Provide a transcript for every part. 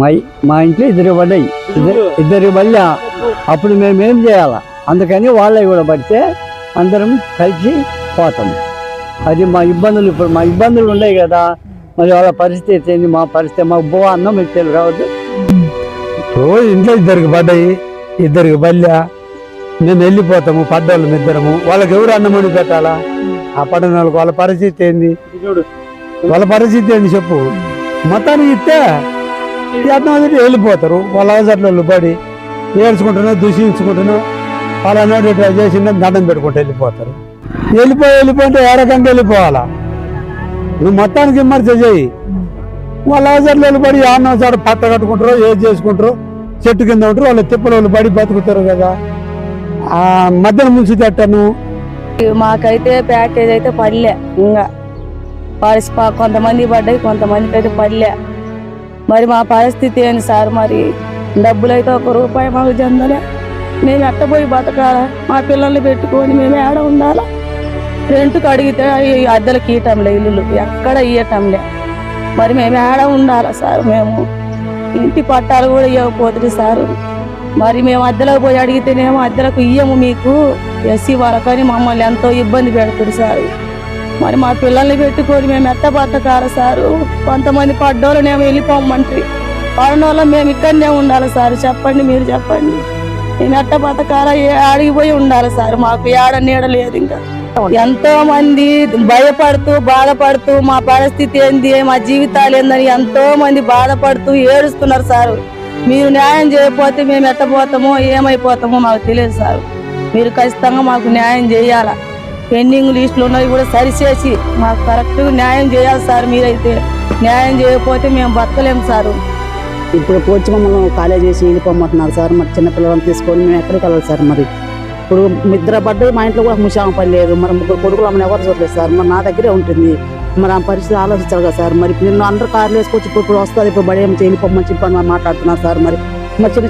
మా మా ఇంట్లో ఇద్దరు పడ్డాయి, ఇద్దరు పడ్డా. అప్పుడు మేము ఏం చేయాలా? అందుకని వాళ్ళవి కూడా పడితే అందరం కలిసి పోతాం. అది మా ఇబ్బందులు. ఇప్పుడు మా ఇబ్బందులు ఉన్నాయి కదా, మరి వాళ్ళ పరిస్థితి ఏంది? మా పరిస్థితి, మా బువ్వ అన్నం పెట్టేది రావద్దు. రోజు ఇంట్లో ఇద్దరికి పడ్డాయి, ఇద్దరికి బల్యా, మేము వెళ్ళిపోతాము. పడ్డోళ్ళం ఇద్దరము. వాళ్ళకి ఎవరు అన్నం వండి పెట్టాలా? ఆ పడిన వాళ్ళకి వాళ్ళ పరిస్థితి ఏంది? వాళ్ళ పరిస్థితి ఏంది చెప్పు. మొత్తానికి ఇస్తే వెళ్ళిపోతారు. వాళ్ళ అవసరాలు పడి ఏడ్చుకుంటున్నా, దూషించుకుంటున్నా, వాళ్ళ చేసిన దండం పెట్టుకుంటూ వెళ్ళిపోతారు. వెళ్ళిపోతే ఏ రకంగా వెళ్ళిపోవాలా? నువ్వు మొత్తానికి విమర్శ చేయి. వాళ్ళ అవసరాలు పడి అన్నం చాడు పట్ట కట్టుకుంటారు, ఏది చేసుకుంటారు, చెట్టు కింద ఉంటారు. వాళ్ళ తిప్పలు పడి బతుకుతారు కదా. ఆ మధ్యలో ముంచి తట్టను. మాకైతే ప్యాకేజ్ అయితే పడలే. ఇంకా కొంతమంది పడ్డాయి, కొంతమందికి అయితే పడలే. మరి మా పరిస్థితి ఏంటి సార్? మరి డబ్బులు అయితే ₹1 మాకు చెందలే. మేము ఎట్టపోయి బతకాలా? మా పిల్లల్ని పెట్టుకొని మేము ఏడ ఉండాలా? రెంట్కి అడిగితే అద్దెలకు ఇయటంలే, ఇల్లులు ఎక్కడ ఇయ్యటంలే. మరి మేము ఏడ ఉండాలా సార్? మేము ఇంటి పట్టాలు కూడా ఇవ్వకపోతుంది సార్. మరి మేము అద్దెలకు పోయి అడిగితేనేమో అద్దెలకు ఇయ్యము మీకు ఎస్సీ వాళ్ళకని మమ్మల్ని ఎంతో ఇబ్బంది పెడుతుంది సార్. మరి మా పిల్లల్ని పెట్టుకొని మేము ఎట్ట బతకాలి సార్? కొంతమంది పడ్డోళ్ళనేమో వెళ్ళిపోమంటారు, పడినోళ్ళం మేము ఇక్కడనే ఉండాలి సార్. చెప్పండి, మీరు చెప్పండి, మేము ఎట్ట బతకాలా? ఆడిగిపోయి ఉండాలి సార్. మాకు ఏడ నీడ లేదు. ఇంకా ఎంతో మంది భయపడుతూ బాధపడుతూ మా పరిస్థితి ఏంది, మా జీవితాలు ఏందని ఎంతో మంది బాధపడుతూ ఏడుస్తున్నారు సార్. మీరు న్యాయం చేయకపోతే మేము ఎట్టపోతామో ఏమైపోతామో మాకు తెలియదు సార్. మీరు ఖచ్చితంగా మాకు న్యాయం చేయాలా? పెండింగ్ లిస్టులు ఉన్నవి కూడా సరిచేసి మాకు కరెక్ట్గా న్యాయం చేయాలి సార్. మీరైతే న్యాయం చేయకపోతే మేము బతకలేము సార్. ఇప్పుడు కోచ్ మమ్మల్ని కాలేజ్ చేసి వెళ్ళిపోమంటున్నారు సార్. మరి చిన్నపిల్లలను తీసుకొని మేము ఎక్కడికి వెళ్ళాలి సార్? మరి ఇప్పుడు నిద్ర పడ్డది, మా ఇంట్లో కూడా ముషామ పని లేదు. మరి 3 కొడుకులు అమ్మని ఎవరు చూడలేదు సార్. మరి నా దగ్గరే ఉంటుంది. మరి ఆ పరిస్థితి ఆలోచించాలి కదా సార్. మరి నిన్ను అందరూ కార్లు వేసుకొచ్చి ఇప్పుడు వస్తుంది, ఇప్పుడు బడి ఏమి వెళ్ళిపోమని చెప్పి మాట్లాడుతున్నారు సార్. మరి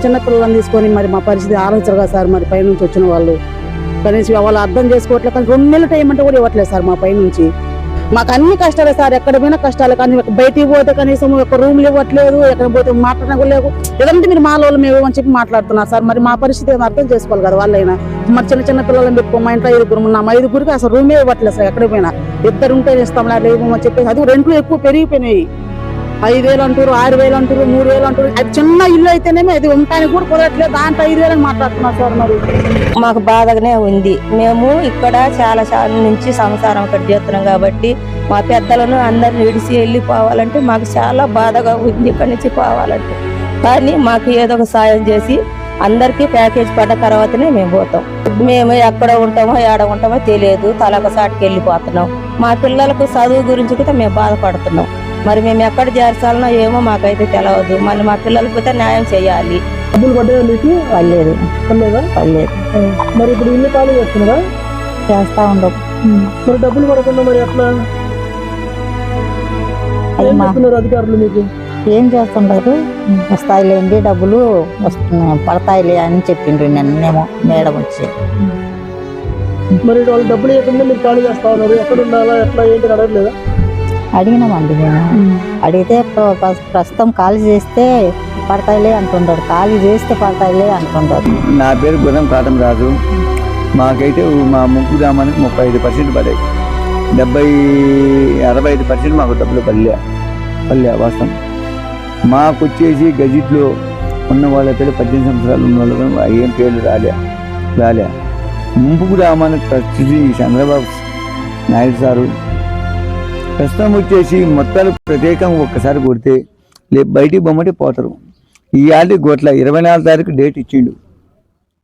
చిన్న పిల్లలను తీసుకొని మరి మా పరిస్థితి ఆలోచించాలి కదా సార్. మరి పైనుంచి వచ్చిన వాళ్ళు కనీసం వాళ్ళు అర్థం చేసుకోవట్లేదు. కానీ 2 నెలల టైం అంటే కూడా ఇవ్వట్లేదు సార్. మా పైనుంచి మాకు అన్ని కష్టాలే సార్. ఎక్కడ పోయినా కష్టాలు. కానీ బయటికి పోతే కనీసం ఒక రూమ్లు ఇవ్వట్లేదు, ఎక్కడ పోతే మాట్లాడలేవు. ఏదంటే మీరు మా వాళ్ళు మేము అని చెప్పి మాట్లాడుతున్నారు సార్. మరి మా పరిస్థితి అర్థం చేసుకోవాలి కదా వాళ్ళైనా. మరి చిన్న పిల్లలను పెట్టుకో, మా ఇంట్లో 5 ఉన్నాం, 5 అసలు రూమే ఇవ్వట్లేదు సార్. ఎక్కడ పోయినా 2 ఉంటే ఇస్తాం లేవు అని చెప్పేసి. అది రెంట్లు ఎక్కువ పెరిగిపోయినాయి. 5,000 అంటారు, 6,000 అంటారు, 3,000 అంటారు. అది చిన్న ఇల్లు అయితేనేమో అది ఉండటానికి కూడా కుదరట్లేదు. దాంట్లో 5,000 అని మాట్లాడుతున్నారు సార్. మరి మాకు బాధగానే ఉంది. మేము ఇక్కడ చాలా నుంచి సంసారం ఇక్కడ చేస్తున్నాం కాబట్టి మా పెద్దలను అందరిని విడిచి వెళ్ళిపోవాలంటే మాకు చాలా బాధగా ఉంది ఇక్కడి నుంచి పోవాలంటే. కానీ మాకు ఏదో ఒక సాయం చేసి అందరికీ ప్యాకేజ్ పడ్డ తర్వాతనే మేము పోతాం. మేము ఎక్కడ ఉంటామో ఏడ ఉంటామో తెలియదు, తలొక సాటికి వెళ్ళిపోతున్నాం. మా పిల్లలకు చదువు గురించి కూడా మేము బాధపడుతున్నాం. మరి మేము ఎక్కడ చేర్చాలనో ఏమో మాకైతే తెలియదు. మళ్ళీ మా పిల్లలకి పోతే న్యాయం చేయాలి. డబ్బులు పడ్డాయా మీకు? పర్లేదు. మరి ఇప్పుడు ఇల్లు ఖాళీ చేస్తున్నారా? చేస్తా ఉండవు. మరి డబ్బులు పడకుండా మరి ఎట్లా అధికారులు మీకు ఏం చేస్తుంటారు? వస్తాయిలేండి డబ్బులు పడతాయిలే అని చెప్పిండ్రు నిన్నేమో మేడం వచ్చి. మరి వాళ్ళు డబ్బులు ఇవ్వకుండా మీరు ఖాళీ చేస్తా ఉన్నారు. ఎక్కడ ఉండాలా, ఎట్లా ఏంటి అడగలేదా? అడిగినామండి మేము. అడిగితే ప్రస్తుతం ఖాళీ చేస్తే పడతాయిలే అంటుంటారు, ఖాళీ చేస్తే పడతాయిలే అంటుంటారు. నా పేరు గురం కాటం రాజు. మాకైతే మా ముగ్గు గ్రామానికి 35% పడ్డాయి. 65% మాకు డబ్బులు పల్లె వాస్తవం. మాకు వచ్చేసి గజిట్లో ఉన్న వాళ్ళ పేరు 18 సంవత్సరాలు ఉన్న వాళ్ళు ఏం పేర్లు రాలే. ముంపు గ్రామానికి ప్రస్తుతం చంద్రబాబు నాయుడు సారు ప్రస్తుతం వచ్చేసి మొత్తాలు ప్రత్యేకంగా ఒక్కసారి కొడితే బయటికి బొమ్మంటే పోతారు. ఈ ఆల్రెడీ గోట్ల 24 తారీఖు డేట్ ఇచ్చిండు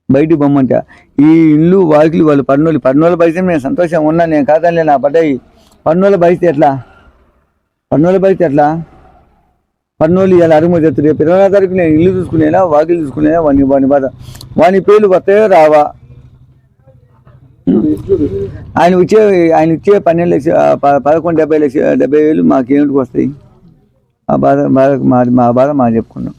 బయటికి బొమ్మంటే. ఈ ఇల్లు వాకిలు వాళ్ళు పడినోళ్ళ పరిస్థితి నేను సంతోషంగా ఉన్నా, నేను కాదని నా పడ్డాయి. పడినోళ్ళ పరిస్థితి ఎట్లా? పడినోళ్ళు ఇలా అరుగు చెప్తారు. రేపు 24 తారీఖు నేను ఇల్లు చూసుకునేనా, వాకిలు చూసుకునేనా, వాని బాధ. వాని పేర్లు వస్తాయో రావా? ఆయన ఇచ్చే 12 లక్షలు 11,70,000 మాకేమిటికి వస్తాయి? మా బాధ మా చెప్పుకున్నాం.